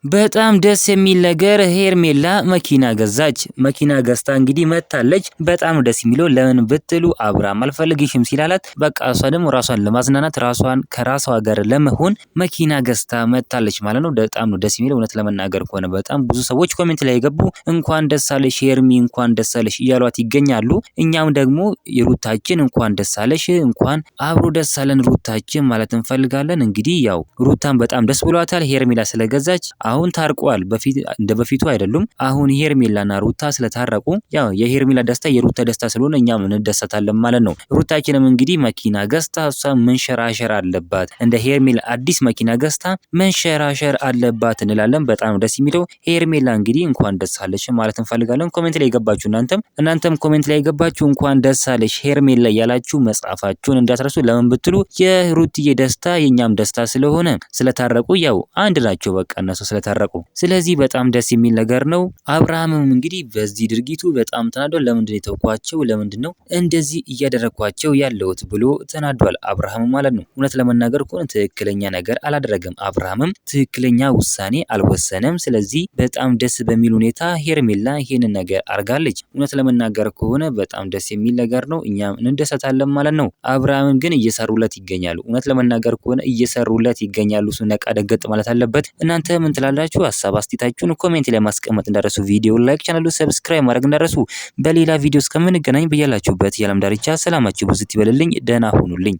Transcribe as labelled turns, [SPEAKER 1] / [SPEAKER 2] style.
[SPEAKER 1] በጣም ደስ የሚል ነገር ሄርሜላ መኪና ገዛች። መኪና ገዝታ እንግዲህ መጥታለች። በጣም ደስ የሚለው ለምን ብትሉ አብርሃም አልፈልግሽም ሲላላት በቃ እሷ ደግሞ ራሷን ለማዝናናት ራሷን ከራሷ ጋር ለመሆን መኪና ገዝታ መጥታለች ማለት ነው። በጣም ነው ደስ የሚለው። እውነት ለመናገር ከሆነ በጣም ብዙ ሰዎች ኮሜንት ላይ የገቡ እንኳን ደስ አለሽ ሄርሚ እንኳን ደስ አለሽ እያሏት ይገኛሉ። እኛም ደግሞ የሩታችን እንኳን ደስ አለሽ እንኳን አብሮ ደስ አለን ሩታችን ማለት እንፈልጋለን። እንግዲህ ያው ሩታን በጣም ደስ ብሏታል ሄርሜላ ስለገዛች። አሁን ታርቋል። እንደ በፊቱ አይደሉም። አሁን ሄርሜላና ሩታ ስለታረቁ ያው የሄርሜላ ደስታ የሩታ ደስታ ስለሆነ እኛም እንደሰታለን ማለት ነው። ሩታችንም እንግዲህ መኪና ገዝታ እሷ መንሸራሸር አለባት። እንደ ሄርሜላ አዲስ መኪና ገዝታ መንሸራሸር አለባት እንላለን። በጣም ደስ የሚለው ሄርሜላ እንግዲህ እንኳን ደስ አለሽ ማለት እንፈልጋለን። ኮሜንት ላይ የገባችሁ እናንተም ኮሜንት ላይ የገባችሁ እንኳን ደስ አለሽ ሄርሜላ ያላችሁ መጻፋችሁን እንዳትረሱ። ለምን ብትሉ የሩትዬ ደስታ የኛም ደስታ ስለሆነ ስለታረቁ ያው አንድ ናቸው በቃ እነሱ ስለታረቁ። ስለዚህ በጣም ደስ የሚል ነገር ነው። አብርሃምም እንግዲህ በዚህ ድርጊቱ በጣም ተናዷል። ለምንድን ነው የተውኳቸው? ለምንድን ነው እንደዚህ እያደረኳቸው ያለሁት ብሎ ተናዷል አብርሃም ማለት ነው። እውነት ለመናገር ከሆነ ትክክለኛ ነገር አላደረገም። አብርሃምም ትክክለኛ ውሳኔ አልወሰነም። ስለዚህ በጣም ደስ በሚል ሁኔታ ሄርሜላ ይሄንን ነገር አርጋለች። እውነት ለመናገር ከሆነ በጣም ደስ የሚል ነገር ነው። እኛም እንደሰታለን ማለት ነው። አብርሃምን ግን እየሰሩለት ይገኛሉ። እውነት ለመናገር ከሆነ እየሰሩለት ይገኛሉ። እሱ ነቃ ደገጥ ማለት አለበት። እናንተ ምን ትላላችሁ? ሀሳብ አስተያየታችሁን ኮሜንት ላይ ማስቀመጥ እንዳረሱ፣ ቪዲዮ ላይክ፣ ቻናሉ ሰብስክራይብ ማድረግ እንዳረሱ። በሌላ ቪዲዮ እስከምንገናኝ በያላችሁበት የዓለም ዳርቻ ሰላማችሁ ብዙ ይበልልኝ። ደህና ሁኑልኝ።